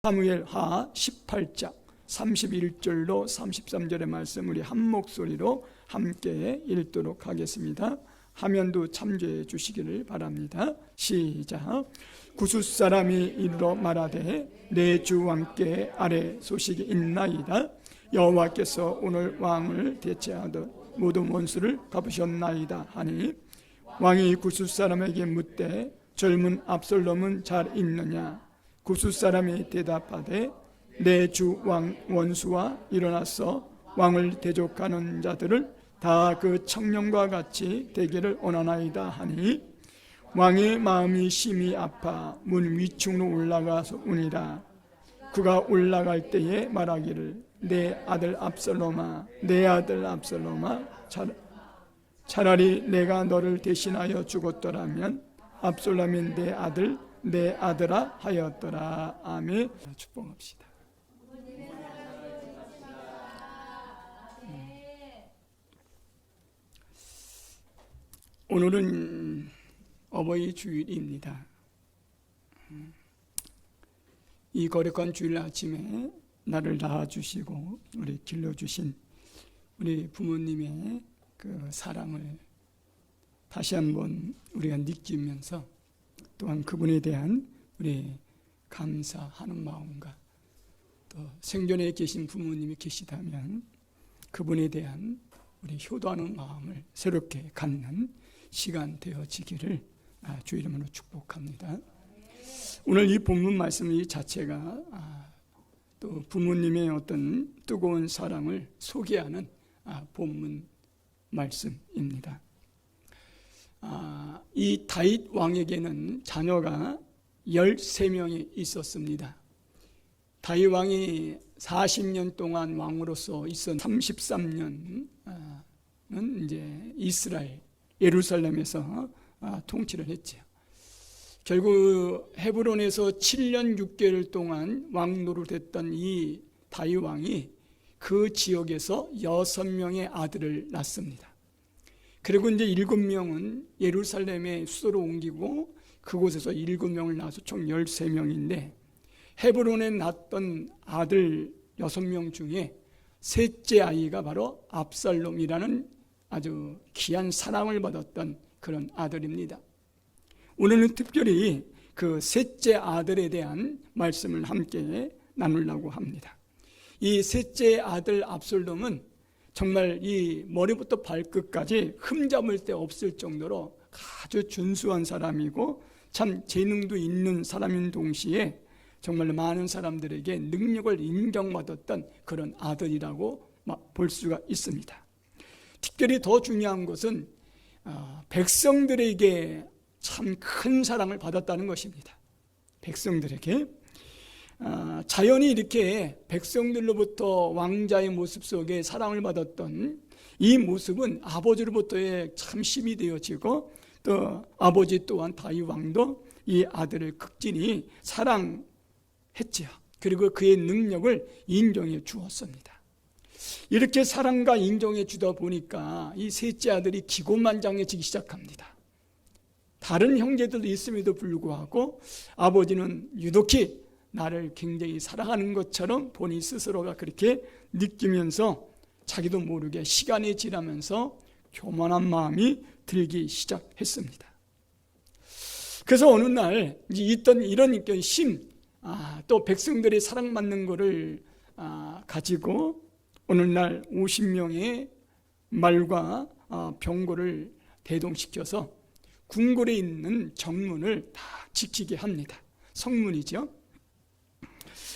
사무엘하 18장 31절로 33절의 말씀 우리 한 목소리로 함께 읽도록 하겠습니다. 화면도 참조해 주시기를 바랍니다. 시작. 구스 사람이 이르러 말하되 내 주 왕께 아래 소식이 있나이다. 여호와께서 오늘 왕을 대체하듯 모든 원수를 갚으셨나이다 하니 왕이 구스 사람에게 묻되 젊은 압살롬은 잘 있느냐? 구스 사람이 대답하되 내 주 왕 원수와 일어나서 왕을 대적하는 자들을 다 그 청년과 같이 되기를 원하나이다 하니 왕의 마음이 심히 아파 문 위층으로 올라가서 우니라. 그가 올라갈 때에 말하기를 내 아들 압살롬아, 내 아들 압살롬아, 차라리 내가 너를 대신하여 죽었더라면 압살롬이 내 아들아 하였더라. 아멘. 축복합시다. 오늘은 어버이 주일입니다. 이 거룩한 주일 아침에 나를 낳아주시고 우리 길러주신 우리 부모님의 그 사랑을 다시 한번 우리가 느끼면서 또한 그분에 대한 우리 감사하는 마음과 또 생전에 계신 부모님이 계시다면 그분에 대한 우리 효도하는 마음을 새롭게 갖는 시간 되어지기를 주 이름으로 축복합니다. 오늘 이 본문 말씀 자체가 또 부모님의 어떤 뜨거운 사랑을 소개하는 본문 말씀입니다. 이 다윗 왕에게는 자녀가 13명이 있었습니다. 다윗 왕이 40년 동안 왕으로서 있었 33년은 이제 이스라엘 예루살렘에서 통치를 했죠. 결국 헤브론에서 7년 6개월 동안 왕 노릇했던 이 다윗 왕이 그 지역에서 6명의 아들을 낳습니다. 그리고 이제 7명은 예루살렘의 수도로 옮기고 그곳에서 7명을 낳아서 총 13명인데 헤브론에 낳았던 아들 6명 중에 셋째 아이가 바로 압살롬이라는 아주 귀한 사랑을 받았던 그런 아들입니다. 오늘은 특별히 그 셋째 아들에 대한 말씀을 함께 나누려고 합니다. 이 셋째 아들 압살롬은 정말 이 머리부터 발끝까지 흠잡을 데 없을 정도로 아주 준수한 사람이고 참 재능도 있는 사람인 동시에 정말 많은 사람들에게 능력을 인정받았던 그런 아들이라고 볼 수가 있습니다. 특별히 더 중요한 것은 백성들에게 참 큰 사랑을 받았다는 것입니다. 백성들에게 자연히 이렇게 백성들로부터 왕자의 모습 속에 사랑을 받았던 이 모습은 아버지로부터의 참 힘이 되어지고 또 아버지 또한 다윗 왕도 이 아들을 극진히 사랑했지요. 그리고 그의 능력을 인정해 주었습니다. 이렇게 사랑과 인정해 주다 보니까 이 셋째 아들이 기고만장해지기 시작합니다. 다른 형제들도 있음에도 불구하고 아버지는 유독히 나를 굉장히 사랑하는 것처럼 본인 스스로가 그렇게 느끼면서 자기도 모르게 시간이 지나면서 교만한 마음이 들기 시작했습니다. 그래서 어느 날 있던 이런 또 백성들이 사랑받는 것을 가지고 어느 날 50명의 말과 병거를 대동시켜서 궁궐에 있는 정문을 다 지키게 합니다. 성문이죠.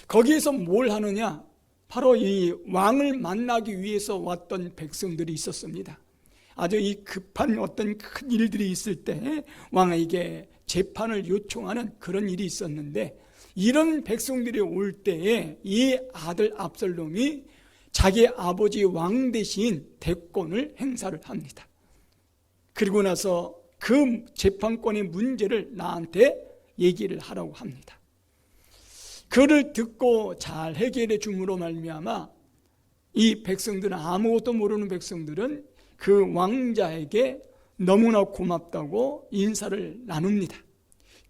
거기에서 뭘 하느냐? 바로 이 왕을 만나기 위해서 왔던 백성들이 있었습니다. 아주 이 급한 어떤 큰 일들이 있을 때 왕에게 재판을 요청하는 그런 일이 있었는데 이런 백성들이 올 때에 이 아들 압살롬이 자기 아버지 왕 대신 대권을 행사를 합니다. 그리고 나서 그 재판권의 문제를 나한테 얘기를 하라고 합니다. 그를 듣고 잘 해결해 줌으로 말미암아 이 백성들은 아무것도 모르는 백성들은 그 왕자에게 너무나 고맙다고 인사를 나눕니다.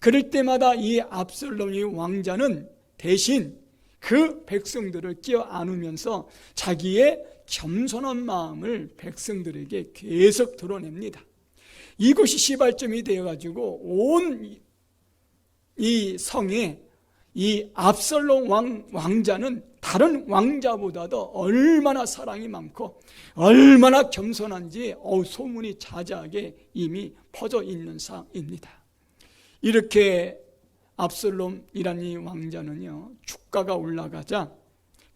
그럴 때마다 이 압살롬의 왕자는 대신 그 백성들을 껴안으면서 자기의 겸손한 마음을 백성들에게 계속 드러냅니다. 이것이 시발점이 되어가지고 온 이 성에 이 압살롬 왕자는 다른 왕자보다도 얼마나 사랑이 많고 얼마나 겸손한지 소문이 자자하게 이미 퍼져 있는 사입니다. 이렇게 압살롬이라는 이 왕자는요, 주가가 올라가자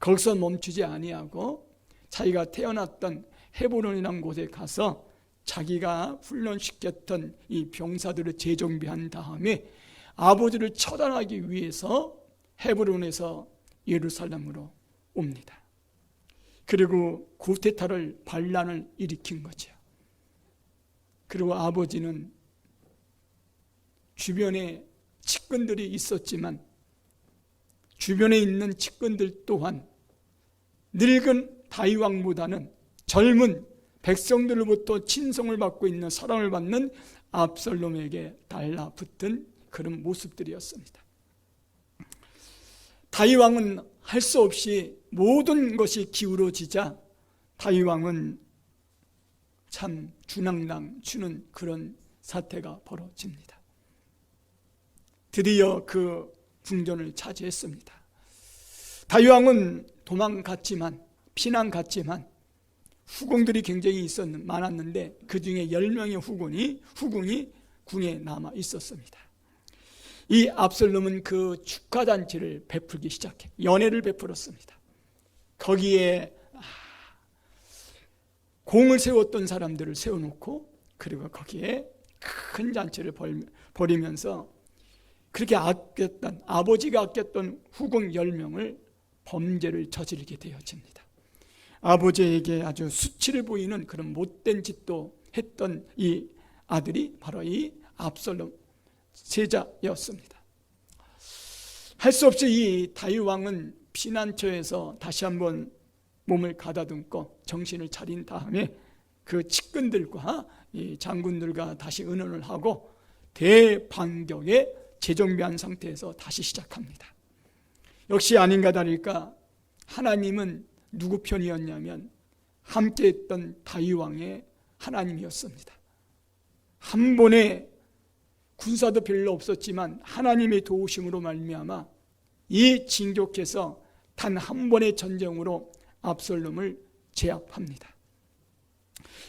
거기서 멈추지 아니하고 자기가 태어났던 헤브론이라는 곳에 가서 자기가 훈련시켰던 이 병사들을 재정비한 다음에 아버지를 처단하기 위해서 헤브론에서 예루살렘으로 옵니다. 그리고 구테타를 반란을 일으킨 거죠. 그리고 아버지는 주변에 측근들이 있었지만 주변에 있는 측근들 또한 늙은 다윗 왕보다는 젊은 백성들로부터 친성을 받고 있는 사랑을 받는 압살롬에게 달라붙은 그런 모습들이었습니다. 다윗 왕은 할 수 없이 모든 것이 기울어지자 다윗 왕은 참 주낭당 주는 그런 사태가 벌어집니다. 드디어 그 궁전을 차지했습니다. 다윗 왕은 도망갔지만 피난 갔지만 후궁들이 굉장히 많았는데 그 중에 10명의 후궁이 궁에 남아 있었습니다. 이 압살롬은 그 축하잔치를 베풀기 시작해 연회를 베풀었습니다. 거기에 공을 세웠던 사람들을 세워놓고 그리고 거기에 큰 잔치를 벌이면서 그렇게 아꼈던 아버지가 아꼈던 후궁 10명을 범죄를 저지르게 되어집니다. 아버지에게 아주 수치를 보이는 그런 못된 짓도 했던 이 아들이 바로 이 압살롬 세자였습니다. 할 수 없이 이 다윗 왕은 피난처에서 다시 한번 몸을 가다듬고 정신을 차린 다음에 그 측근들과 이 장군들과 다시 의논을 하고 대반격에 재정비한 상태에서 다시 시작합니다. 역시 아닌가 다를까 하나님은 누구 편이었냐면 함께했던 다윗 왕의 하나님이었습니다. 한 번에 군사도 별로 없었지만 하나님의 도우심으로 말미암아 이 진격해서 단 한 번의 전쟁으로 압살롬을 제압합니다.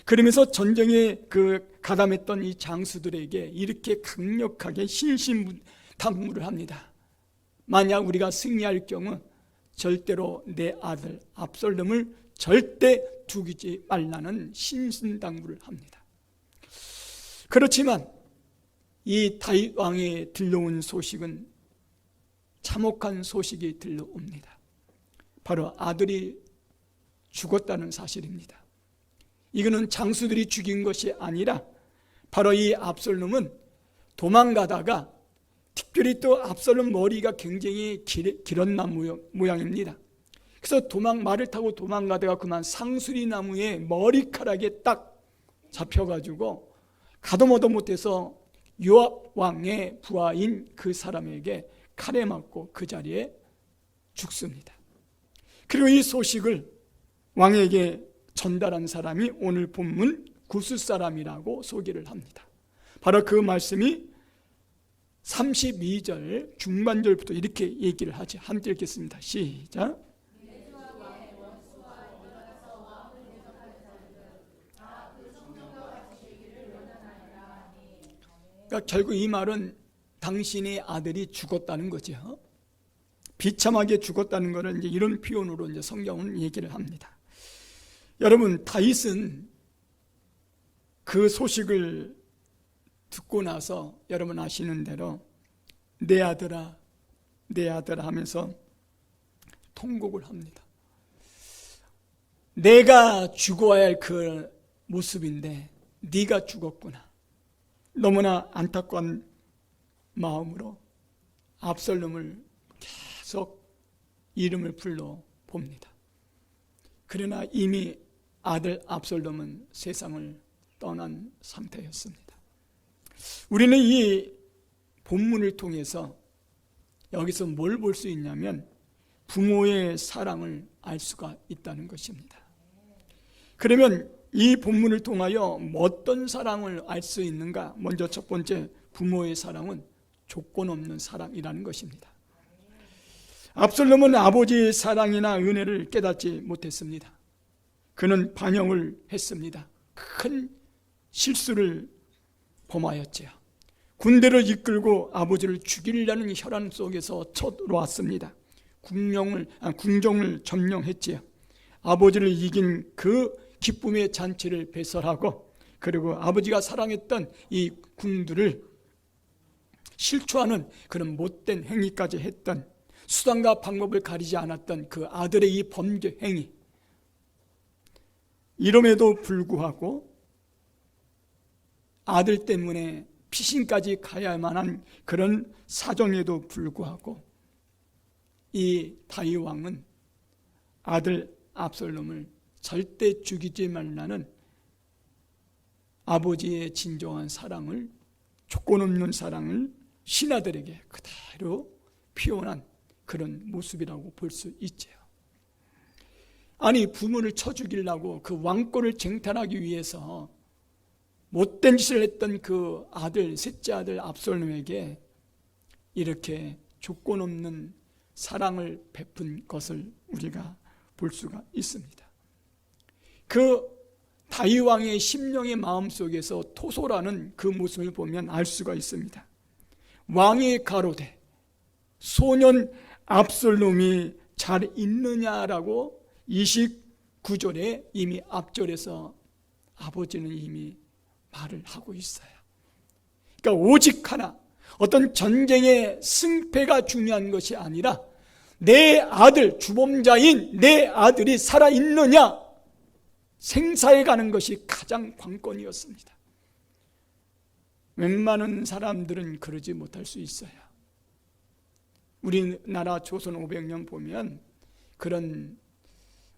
그러면서 전쟁에 가담했던 이 장수들에게 이렇게 강력하게 신신당부를 합니다. 만약 우리가 승리할 경우 절대로 내 아들 압살롬을 절대 죽이지 말라는 신신당부를 합니다. 그렇지만 이 다윗 왕에 들려온 소식은 참혹한 소식이 들려옵니다. 바로 아들이 죽었다는 사실입니다. 이거는 장수들이 죽인 것이 아니라 바로 이 압살롬은 도망가다가 특별히 또 압살롬 머리가 굉장히 길었나 모양입니다. 그래서 말을 타고 도망가다가 그만 상수리 나무에 머리카락에 딱 잡혀가지고 가도모도 못해서 요압 왕의 부하인 그 사람에게 칼에 맞고 그 자리에 죽습니다. 그리고 이 소식을 왕에게 전달한 사람이 오늘 본문 구스 사람이라고 소개를 합니다. 바로 그 말씀이 32절 중반절부터 이렇게 얘기를 하죠. 함께 읽겠습니다. 시작. 그러니까 결국 이 말은 당신의 아들이 죽었다는 거죠. 비참하게 죽었다는 것을 이제 이런 표현으로 이제 성경은 얘기를 합니다. 여러분, 다윗은 그 소식을 듣고 나서 여러분 아시는 대로 내 아들아, 내 아들아 하면서 통곡을 합니다. 내가 죽어야 할 그 모습인데 네가 죽었구나. 너무나 안타까운 마음으로 압살롬을 계속 이름을 불러 봅니다. 그러나 이미 아들 압살롬은 세상을 떠난 상태였습니다. 우리는 이 본문을 통해서 여기서 뭘 볼 수 있냐면 부모의 사랑을 알 수가 있다는 것입니다. 그러면 이 본문을 통하여 어떤 사랑을 알 수 있는가? 먼저 첫 번째, 부모의 사랑은 조건 없는 사랑이라는 것입니다. 압살롬은 아버지의 사랑이나 은혜를 깨닫지 못했습니다. 그는 반역을 했습니다. 큰 실수를 범하였지요. 군대를 이끌고 아버지를 죽이려는 혈안 속에서 쳐들어왔습니다. 궁정을 점령했지요. 아버지를 이긴 그 기쁨의 잔치를 배설하고, 그리고 아버지가 사랑했던 이 궁들을 실추하는 그런 못된 행위까지 했던, 수단과 방법을 가리지 않았던 그 아들의 이 범죄 행위, 이름에도 불구하고 아들 때문에 피신까지 가야만 한 그런 사정에도 불구하고 이 다윗 왕은 아들 압살롬을 절대 죽이지 말라는 아버지의 진정한 사랑을, 조건 없는 사랑을 신하들에게 그대로 표현한 그런 모습이라고 볼 수 있죠. 아니, 부모를 쳐 죽이려고 그 왕권을 쟁탈하기 위해서 못된 짓을 했던 그 아들, 셋째 아들 압살롬에게 이렇게 조건 없는 사랑을 베푼 것을 우리가 볼 수가 있습니다. 그 다윗 왕의 심령의 마음속에서 토솔하는 그 모습을 보면 알 수가 있습니다. 왕이 가로되 소년 압살롬이 잘 있느냐라고 29절에 이미 앞절에서 아버지는 이미 말을 하고 있어요. 그러니까 오직 하나, 어떤 전쟁의 승패가 중요한 것이 아니라 내 아들, 주범자인 내 아들이 살아있느냐, 생사에 가는 것이 가장 관건이었습니다. 웬만한 사람들은 그러지 못할 수 있어요. 우리나라 조선 500년 보면 그런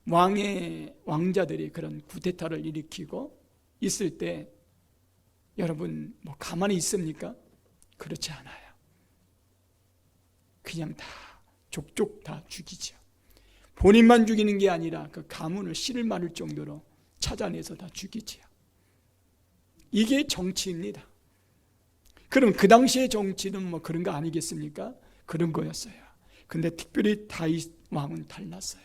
왕자들이 그런 쿠데타를 일으키고 있을 때 여러분 뭐 가만히 있습니까? 그렇지 않아요. 그냥 다 족족 다 죽이죠. 본인만 죽이는 게 아니라 그 가문을 씨를 말을 정도로 찾아내서 다 죽이지요. 이게 정치입니다. 그럼 그 당시의 정치는 뭐 그런 거 아니겠습니까? 그런 거였어요. 근데 특별히 다윗 왕은 달랐어요.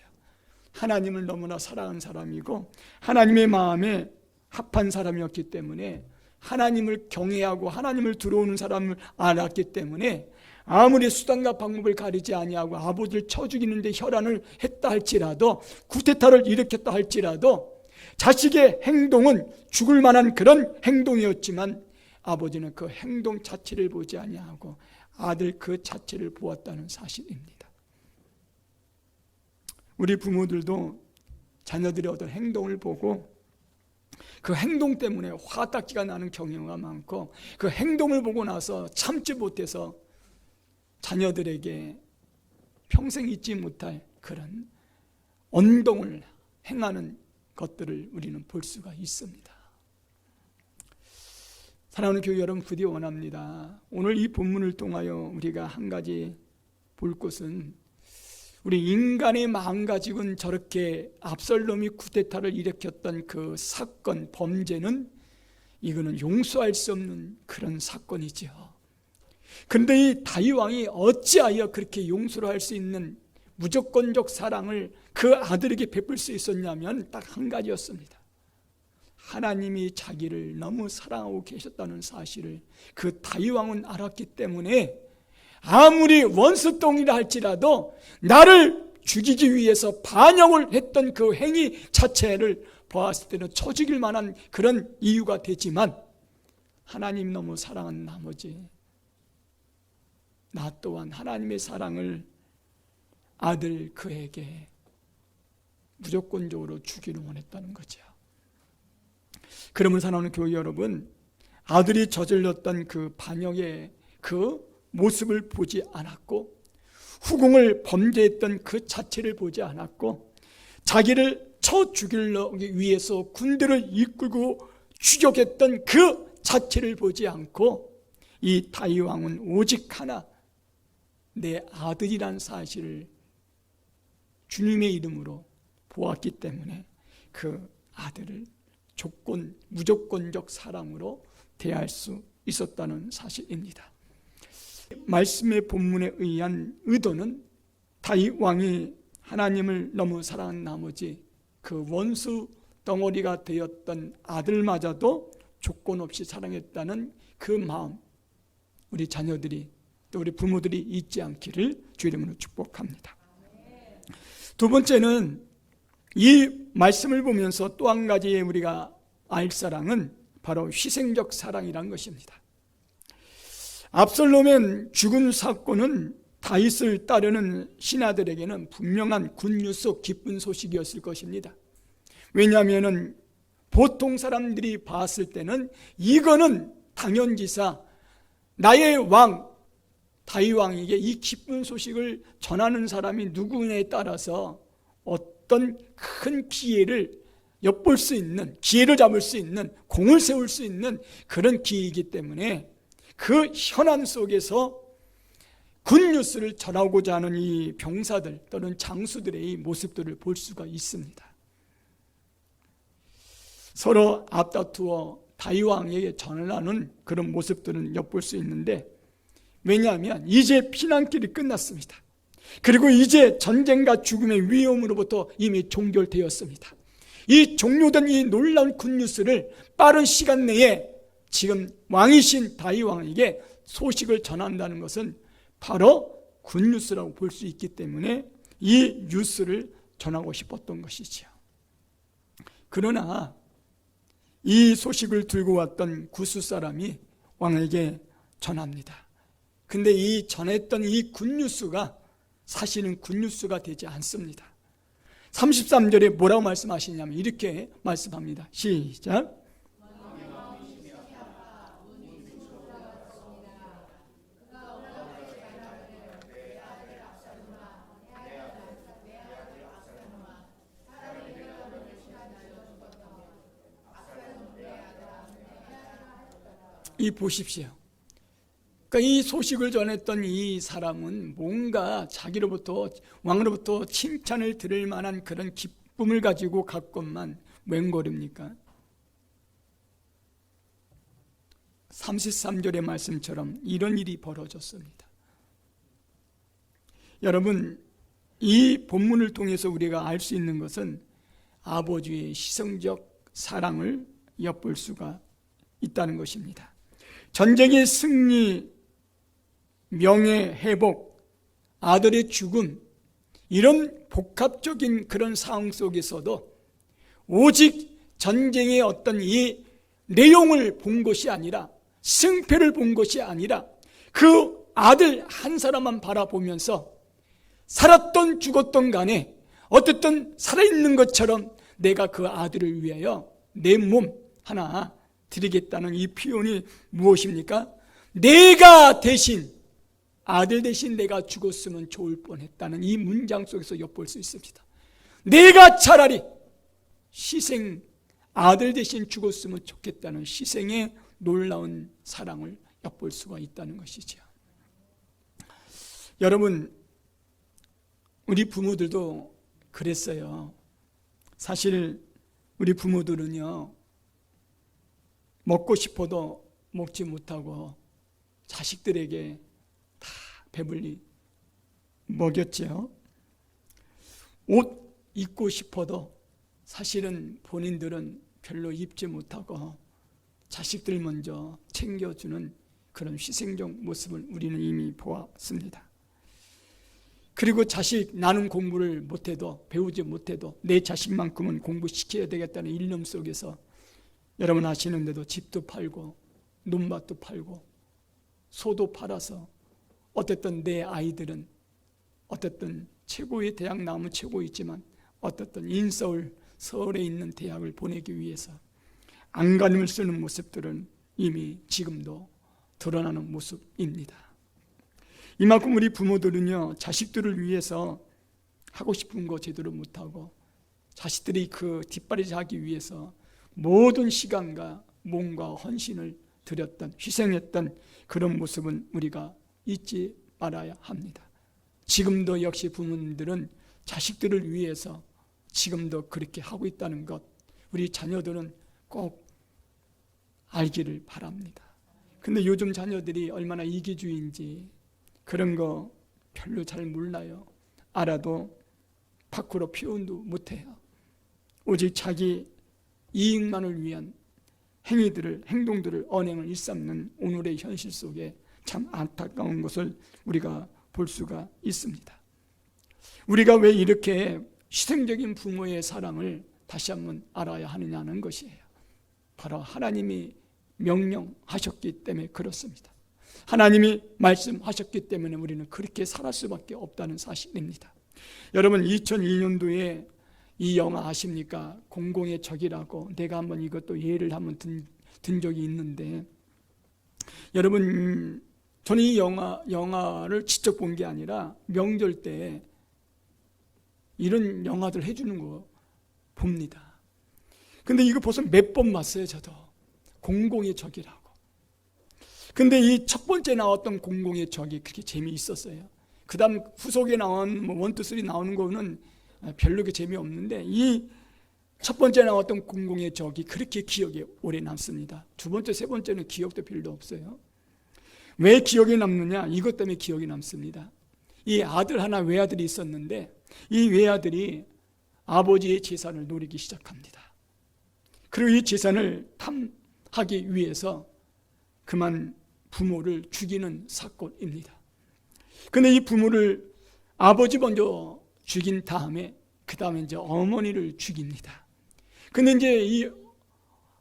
하나님을 너무나 사랑한 사람이고 하나님의 마음에 합한 사람이었기 때문에, 하나님을 경외하고 하나님을 들어오는 사람을 알았기 때문에 아무리 수단과 방법을 가리지 아니하고 아버지를 쳐 죽이는데 혈안을 했다 할지라도, 쿠데타를 일으켰다 할지라도 자식의 행동은 죽을 만한 그런 행동이었지만 아버지는 그 행동 자체를 보지 아니하고 아들 그 자체를 보았다는 사실입니다. 우리 부모들도 자녀들의 어떤 행동을 보고 그 행동 때문에 화딱지가 나는 경우가 많고, 그 행동을 보고 나서 참지 못해서 자녀들에게 평생 잊지 못할 그런 언동을 행하는 것들을 우리는 볼 수가 있습니다. 사랑하는 교회 여러분, 부디 원합니다. 오늘 이 본문을 통하여 우리가 한 가지 볼 것은, 우리 인간의 마음 가지고는 저렇게 압살롬이 쿠데타를 일으켰던 그 사건, 범죄는 이거는 용서할 수 없는 그런 사건이죠. 그런데 이 다윗 왕이 어찌하여 그렇게 용서를 할 수 있는 무조건적 사랑을 그 아들에게 베풀 수 있었냐면 딱 한 가지였습니다. 하나님이 자기를 너무 사랑하고 계셨다는 사실을 그 다윗 왕은 알았기 때문에 아무리 원수똥이라 할지라도 나를 죽이기 위해서 반역을 했던 그 행위 자체를 보았을 때는 쳐 죽일 만한 그런 이유가 되지만, 하나님 너무 사랑한 나머지 나 또한 하나님의 사랑을 아들 그에게 무조건적으로 주기를 원했다는 거죠. 그러면 사랑하는 교회 여러분, 아들이 저질렀던 그 반역의 그 모습을 보지 않았고, 후궁을 범죄했던 그 자체를 보지 않았고, 자기를 쳐 죽이기 위해서 군대를 이끌고 추격했던 그 자체를 보지 않고, 이 다윗 왕은 오직 하나, 내 아들이란 사실을 주님의 이름으로 보았기 때문에 그 아들을 무조건적 사랑으로 대할 수 있었다는 사실입니다. 말씀의 본문에 의한 의도는 다윗 왕이 하나님을 너무 사랑한 나머지 그 원수 덩어리가 되었던 아들마저도 조건 없이 사랑했다는 그 마음, 우리 자녀들이 또 우리 부모들이 잊지 않기를 주 이름으로 축복합니다. 두 번째는 이 말씀을 보면서 또 한 가지의 우리가 알 사랑은 바로 희생적 사랑이라는 것입니다. 압살롬의 죽은 사건은 다윗을 따르는 신하들에게는 분명한 굿뉴스, 기쁜 소식이었을 것입니다. 왜냐하면 보통 사람들이 봤을 때는 이거는 당연지사 나의 왕 다윗 왕에게 이 기쁜 소식을 전하는 사람이 누구냐에 따라서 어떤 큰 기회를 엿볼 수 있는, 기회를 잡을 수 있는, 공을 세울 수 있는 그런 기회이기 때문에 그 현안 속에서 굿뉴스를 전하고자 하는 이 병사들 또는 장수들의 이 모습들을 볼 수가 있습니다. 서로 앞다투어 다윗 왕에게 전하는 그런 모습들은 엿볼 수 있는데, 왜냐하면 이제 피난길이 끝났습니다. 그리고 이제 전쟁과 죽음의 위험으로부터 이미 종결되었습니다. 이 종료된 이 놀라운 굿뉴스를 빠른 시간 내에 지금 왕이신 다윗 왕에게 소식을 전한다는 것은 바로 굿뉴스라고 볼 수 있기 때문에 이 뉴스를 전하고 싶었던 것이지요. 그러나 이 소식을 들고 왔던 구스 사람이 왕에게 전합니다. 근데 이 전했던 이 굿뉴스가 사실은 굿뉴스가 되지 않습니다. 33절에 뭐라고 말씀하시냐면 이렇게 말씀합니다. 시작. 이 보십시오. 그러니까 이 소식을 전했던 이 사람은 뭔가 자기로부터 왕으로부터 칭찬을 들을 만한 그런 기쁨을 가지고 갔건만 웬 거립니까? 33절의 말씀처럼 이런 일이 벌어졌습니다. 여러분, 이 본문을 통해서 우리가 알 수 있는 것은 아버지의 희생적 사랑을 엿볼 수가 있다는 것입니다. 전쟁의 승리, 명예 회복, 아들의 죽음, 이런 복합적인 그런 상황 속에서도 오직 전쟁의 어떤 이 내용을 본 것이 아니라, 승패를 본 것이 아니라 그 아들 한 사람만 바라보면서 살았던 죽었던 간에 어쨌든 살아있는 것처럼 내가 그 아들을 위하여 내 몸 하나 드리겠다는 이 표현이 무엇입니까? 내가 대신, 아들 대신 내가 죽었으면 좋을 뻔했다는 이 문장 속에서 엿볼 수 있습니다. 내가 차라리 희생, 아들 대신 죽었으면 좋겠다는 희생의 놀라운 사랑을 엿볼 수가 있다는 것이죠. 여러분, 우리 부모들도 그랬어요. 사실 우리 부모들은요, 먹고 싶어도 먹지 못하고 자식들에게 다 배불리 먹였죠. 옷 입고 싶어도 사실은 본인들은 별로 입지 못하고 자식들 먼저 챙겨주는 그런 희생적 모습을 우리는 이미 보았습니다. 그리고 자식, 나는 공부를 못해도, 배우지 못해도 내 자식만큼은 공부시켜야 되겠다는 일념 속에서 여러분 아시는데도 집도 팔고 논밭도 팔고 소도 팔아서 어쨌든 내 아이들은 어쨌든 최고의 대학 나오면 최고이지만 어쨌든 인서울, 서울에 있는 대학을 보내기 위해서 안간힘을 쓰는 모습들은 이미 지금도 드러나는 모습입니다. 이만큼 우리 부모들은요, 자식들을 위해서 하고 싶은 거 제대로 못하고 자식들이 그 뒷바라지하기 위해서 모든 시간과 몸과 헌신을 드렸던, 희생했던 그런 모습은 우리가 잊지 말아야 합니다. 지금도 역시 부모님들은 자식들을 위해서 지금도 그렇게 하고 있다는 것, 우리 자녀들은 꼭 알기를 바랍니다. 근데 요즘 자녀들이 얼마나 이기주의인지 그런 거 별로 잘 몰라요. 알아도 밖으로 표현도 못해요. 오직 자기 이익만을 위한 행동들을 언행을 일삼는 오늘의 현실 속에 참 안타까운 것을 우리가 볼 수가 있습니다. 우리가 왜 이렇게 희생적인 부모의 사랑을 다시 한번 알아야 하느냐는 것이에요. 바로 하나님이 명령하셨기 때문에 그렇습니다. 하나님이 말씀하셨기 때문에 우리는 그렇게 살할 수밖에 없다는 사실입니다. 여러분 2002년도에 이 영화 아십니까? 공공의 적이라고 내가 한번 이것도 예를 한번 든 적이 있는데, 여러분 저는 이 영화를 직접 본 게 아니라 명절 때 이런 영화들 해주는 거 봅니다. 근데 이거 벌써 몇 번 봤어요. 저도 공공의 적이라고. 근데 이 첫 번째 나왔던 공공의 적이 그렇게 재미있었어요. 그 다음 후속에 나온 1, 2, 3 나오는 거는 별로 재미없는데 이 첫 번째 나왔던 공공의 적이 그렇게 기억에 오래 남습니다. 두 번째, 세 번째는 기억도 별로 없어요. 왜 기억에 남느냐? 이것 때문에 기억이 남습니다. 이 아들 하나 외아들이 있었는데 이 외아들이 아버지의 재산을 노리기 시작합니다. 그리고 이 재산을 탐하기 위해서 그만 부모를 죽이는 사건입니다. 근데 이 부모를 아버지 먼저 죽인 다음에 그 다음에 이제 어머니를 죽입니다. 근데 이제 이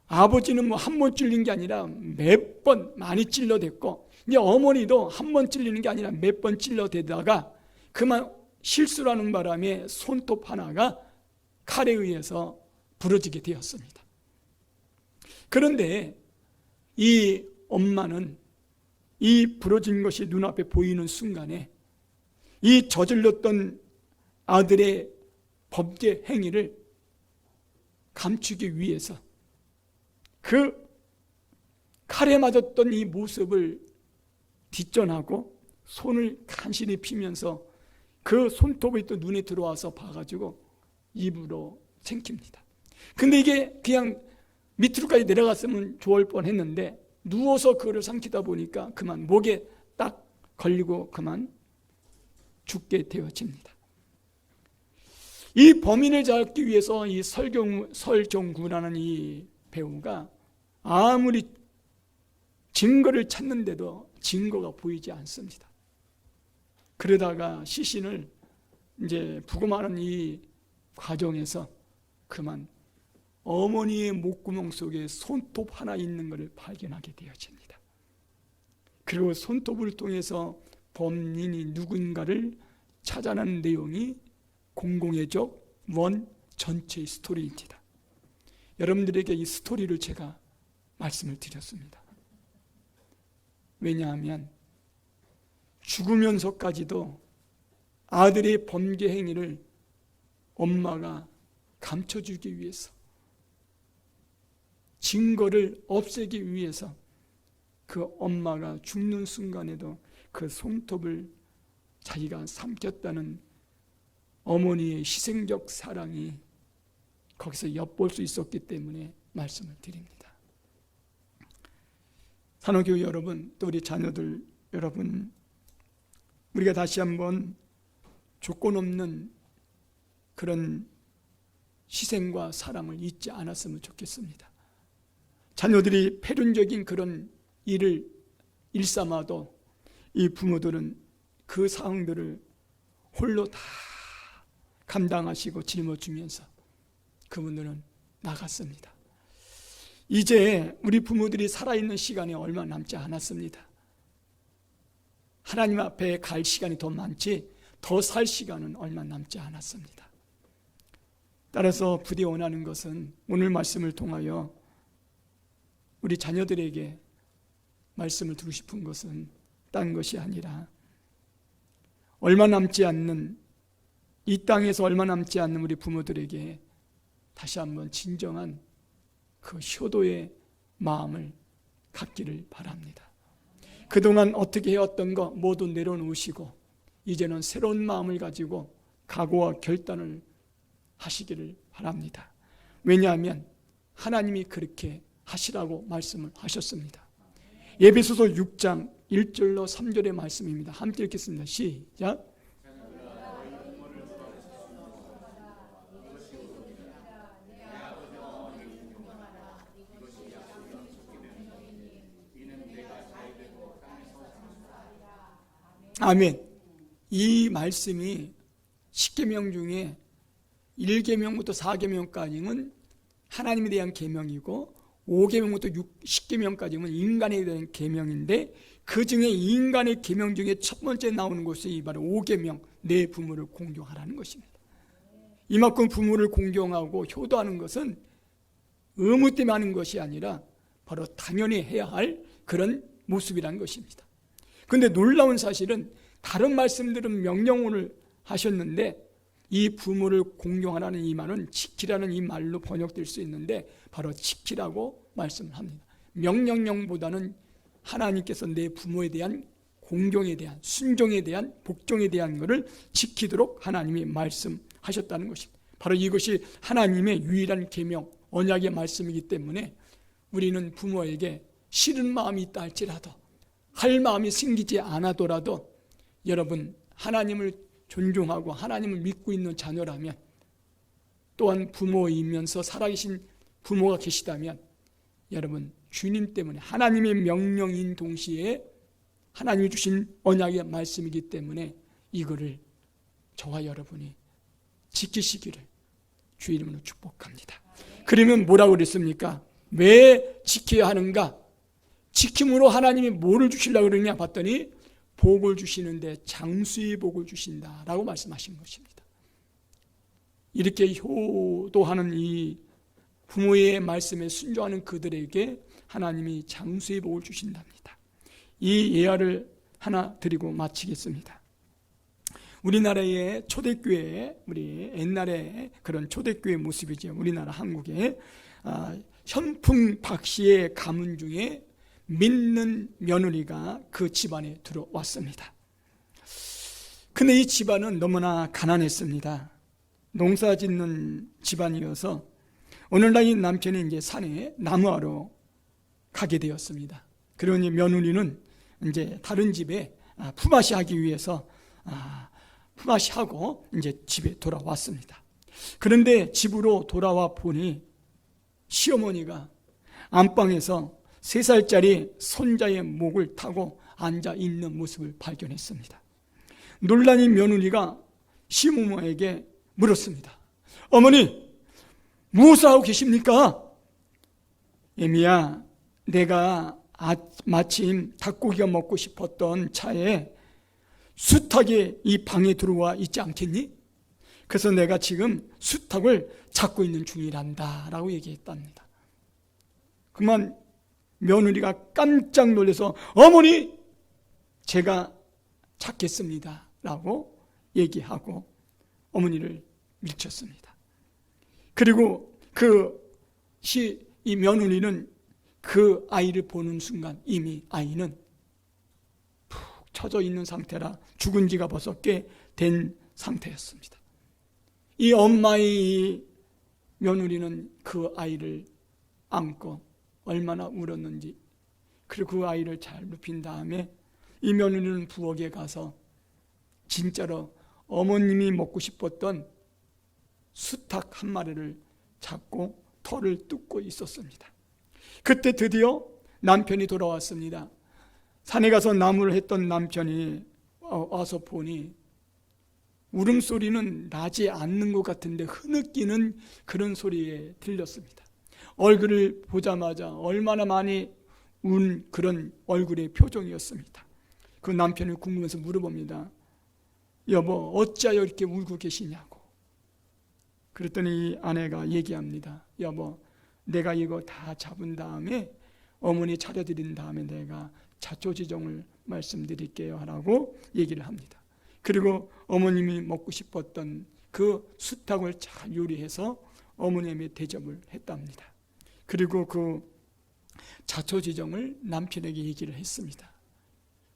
아버지는 뭐 한 번 찔린 게 아니라 몇 번 많이 찔러댔고, 이제 어머니도 한 번 찔리는 게 아니라 몇 번 찔러대다가 그만 실수라는 바람에 손톱 하나가 칼에 의해서 부러지게 되었습니다. 그런데 이 엄마는 이 부러진 것이 눈앞에 보이는 순간에 이 저질렀던 아들의 범죄 행위를 감추기 위해서 그 칼에 맞았던 이 모습을 뒷전하고 손을 간신히 피면서 그 손톱이 또 눈에 들어와서 봐가지고 입으로 생깁니다. 근데 이게 그냥 밑으로까지 내려갔으면 좋을 뻔했는데 누워서 그거를 삼키다 보니까 그만 목에 딱 걸리고 그만 죽게 되어집니다. 이 범인을 잡기 위해서 이 설경구라는 이 배우가 아무리 증거를 찾는데도 증거가 보이지 않습니다. 그러다가 시신을 이제 부검하는 이 과정에서 그만 어머니의 목구멍 속에 손톱 하나 있는 것을 발견하게 되어집니다. 그리고 손톱을 통해서 범인이 누군가를 찾아내는 내용이 공공의 적 1 전체의 스토리입니다. 여러분들에게 이 스토리를 제가 말씀을 드렸습니다. 왜냐하면 죽으면서까지도 아들의 범죄 행위를 엄마가 감춰주기 위해서, 증거를 없애기 위해서 그 엄마가 죽는 순간에도 그 손톱을 자기가 삼켰다는 어머니의 희생적 사랑이 거기서 엿볼 수 있었기 때문에 말씀을 드립니다. 산호교회 여러분, 또 우리 자녀들 여러분, 우리가 다시 한번 조건 없는 그런 희생과 사랑을 잊지 않았으면 좋겠습니다. 자녀들이 패륜적인 그런 일을 일삼아도 이 부모들은 그 상황들을 홀로 다 감당하시고 짊어지면서 그분들은 나갔습니다. 이제 우리 부모들이 살아있는 시간이 얼마 남지 않았습니다. 하나님 앞에 갈 시간이 더 많지 더 살 시간은 얼마 남지 않았습니다. 따라서 부디 원하는 것은 오늘 말씀을 통하여 우리 자녀들에게 말씀을 드리고 싶은 것은 딴 것이 아니라 얼마 남지 않는, 이 땅에서 얼마 남지 않는 우리 부모들에게 다시 한번 진정한 그 효도의 마음을 갖기를 바랍니다. 그동안 어떻게 해왔던 거 모두 내려놓으시고 이제는 새로운 마음을 가지고 각오와 결단을 하시기를 바랍니다. 왜냐하면 하나님이 그렇게 하시라고 말씀을 하셨습니다. 에베소서 6장 1절로 3절의 말씀입니다. 함께 읽겠습니다. 시작. 아멘. 이 말씀이 10계명 중에 1계명부터 4계명까지는 하나님에 대한 계명이고 5계명부터 10계명까지는 인간에 대한 계명인데 그 중에 인간의 계명 중에 첫 번째 나오는 것이 바로 5계명, 내 부모를 공경하라는 것입니다. 이만큼 부모를 공경하고 효도하는 것은 의무 때문에 하는 것이 아니라 바로 당연히 해야 할 그런 모습이라는 것입니다. 그런데 놀라운 사실은 다른 말씀들은 명령을 하셨는데 이 부모를 공경하라는 이 말은 지키라는 이 말로 번역될 수 있는데 바로 지키라고 말씀을 합니다. 명령령보다는 하나님께서 내 부모에 대한 공경에 대한 순종에 대한 복종에 대한 것을 지키도록 하나님이 말씀하셨다는 것입니다. 바로 이것이 하나님의 유일한 계명 언약의 말씀이기 때문에 우리는 부모에게 싫은 마음이 있다 할지라도 할 마음이 생기지 않아더라도 여러분 하나님을 존중하고 하나님을 믿고 있는 자녀라면 또한 부모이면서 살아계신 부모가 계시다면 여러분 주님 때문에 하나님의 명령인 동시에 하나님이 주신 언약의 말씀이기 때문에 이거를 저와 여러분이 지키시기를 주 이름으로 축복합니다. 그러면 뭐라고 그랬습니까? 왜 지켜야 하는가? 지킴으로 하나님이 뭐를 주시려고 그러냐 봤더니 복을 주시는데 장수의 복을 주신다라고 말씀하신 것입니다. 이렇게 효도하는 이 부모의 말씀에 순종하는 그들에게 하나님이 장수의 복을 주신답니다. 이 예화를 하나 드리고 마치겠습니다. 우리나라의 초대교회, 우리 옛날에 그런 초대교회 모습이죠. 우리나라 한국에 현풍 박씨의 가문 중에 믿는 며느리가 그 집안에 들어왔습니다. 근데 이 집안은 너무나 가난했습니다. 농사 짓는 집안이어서 오늘날 이 남편이 이제 산에 나무하러 가게 되었습니다. 그러니 며느리는 이제 다른 집에 품앗이 하기 위해서 품앗이 하고 이제 집에 돌아왔습니다. 그런데 집으로 돌아와 보니 시어머니가 안방에서 3살짜리 손자의 목을 타고 앉아 있는 모습을 발견했습니다. 놀란 이 며느리가 시부모에게 물었습니다. 어머니, 무엇을 하고 계십니까? 애미야, 내가 마침 닭고기가 먹고 싶었던 차에 수탉이 이 방에 들어와 있지 않겠니? 그래서 내가 지금 수탉을 잡고 있는 중이란다 라고 얘기했답니다. 그만 며느리가 깜짝 놀라서 어머니 제가 찾겠습니다 라고 얘기하고 어머니를 밀쳤습니다. 그리고 이 며느리는 그 아이를 보는 순간 이미 아이는 푹 처져 있는 상태라 죽은 지가 벌써 꽤 된 상태였습니다. 이 엄마의 며느리는 그 아이를 안고 얼마나 울었는지, 그리고 그 아이를 잘 눕힌 다음에 이 며느리는 부엌에 가서 진짜로 어머님이 먹고 싶었던 수탉 한 마리를 잡고 털을 뜯고 있었습니다. 그때 드디어 남편이 돌아왔습니다. 산에 가서 나무를 했던 남편이 와서 보니 울음소리는 나지 않는 것 같은데 흐느끼는 그런 소리에 들렸습니다. 얼굴을 보자마자 얼마나 많이 운 그런 얼굴의 표정이었습니다. 그 남편이 궁금해서 물어봅니다. 여보, 어찌하여 이렇게 울고 계시냐고. 그랬더니 이 아내가 얘기합니다. 여보, 내가 이거 다 잡은 다음에 어머니 차려드린 다음에 내가 자초지종을 말씀드릴게요 하라고 얘기를 합니다. 그리고 어머님이 먹고 싶었던 그 수탉을 잘 요리해서 어머님의 대접을 했답니다. 그리고 그 자초지종을 남편에게 얘기를 했습니다.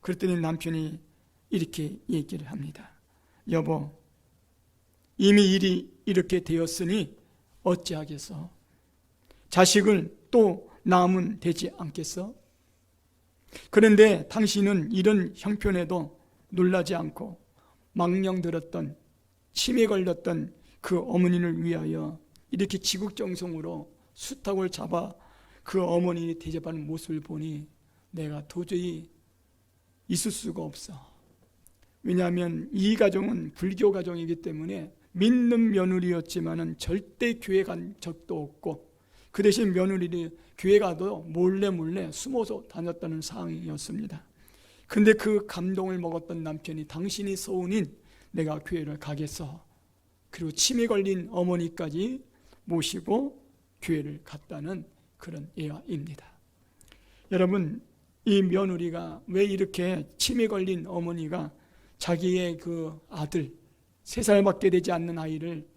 그랬더니 남편이 이렇게 얘기를 합니다. 여보, 이미 일이 이렇게 되었으니 어찌하겠어? 자식을 또 낳으면 되지 않겠어? 그런데 당신은 이런 형편에도 놀라지 않고 망령들었던, 치매 걸렸던 그 어머니를 위하여 이렇게 지극정성으로 수탉을 잡아 그 어머니 대접하는 모습을 보니 내가 도저히 있을 수가 없어. 왜냐하면 이 가정은 불교 가정이기 때문에 믿는 며느리였지만은 절대 교회 간 적도 없고, 그 대신 며느리를 교회 가도 몰래 숨어서 다녔다는 상황이었습니다. 근데 그 감동을 먹었던 남편이 당신이 소원인 내가 교회를 가겠어. 그리고 치매 걸린 어머니까지 모시고 교회를 갔다는 그런 예화입니다. 여러분, 이 며느리가 왜 이렇게 치매 걸린 어머니가 자기의 그 아들, 3살밖에 되지 않는 아이를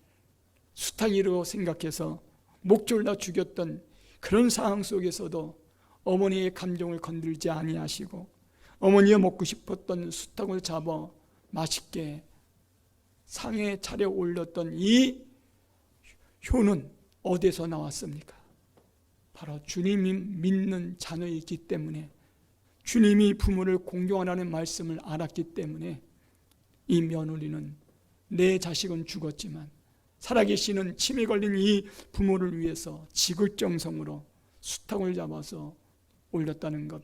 수탉이라고 생각해서 목졸라 죽였던 그런 상황 속에서도 어머니의 감정을 건들지 아니하시고 어머니가 먹고 싶었던 수탉을 잡아 맛있게 상에 차려 올렸던 이 효는 어디서 나왔습니까? 바로 주님이 믿는 자녀이기 때문에, 주님이 부모를 공경하라는 말씀을 알았기 때문에 이 며느리는 내 자식은 죽었지만 살아계시는 치매 걸린 이 부모를 위해서 지극정성으로 수탉을 잡아서 올렸다는 것,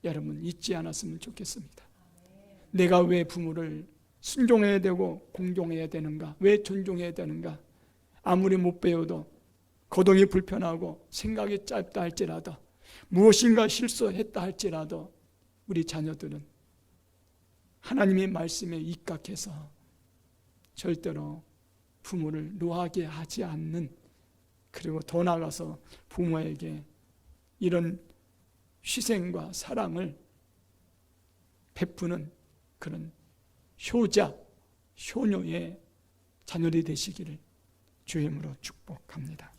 여러분 잊지 않았으면 좋겠습니다. 내가 왜 부모를 순종해야 되고 공경해야 되는가? 왜 존중해야 되는가? 아무리 못 배워도, 거동이 불편하고 생각이 짧다 할지라도, 무엇인가 실수했다 할지라도 우리 자녀들은 하나님의 말씀에 입각해서 절대로 부모를 노하게 하지 않는, 그리고 더 나아가서 부모에게 이런 희생과 사랑을 베푸는 그런 효자, 효녀의 자녀들이 되시기를 주의 이름으로 축복합니다.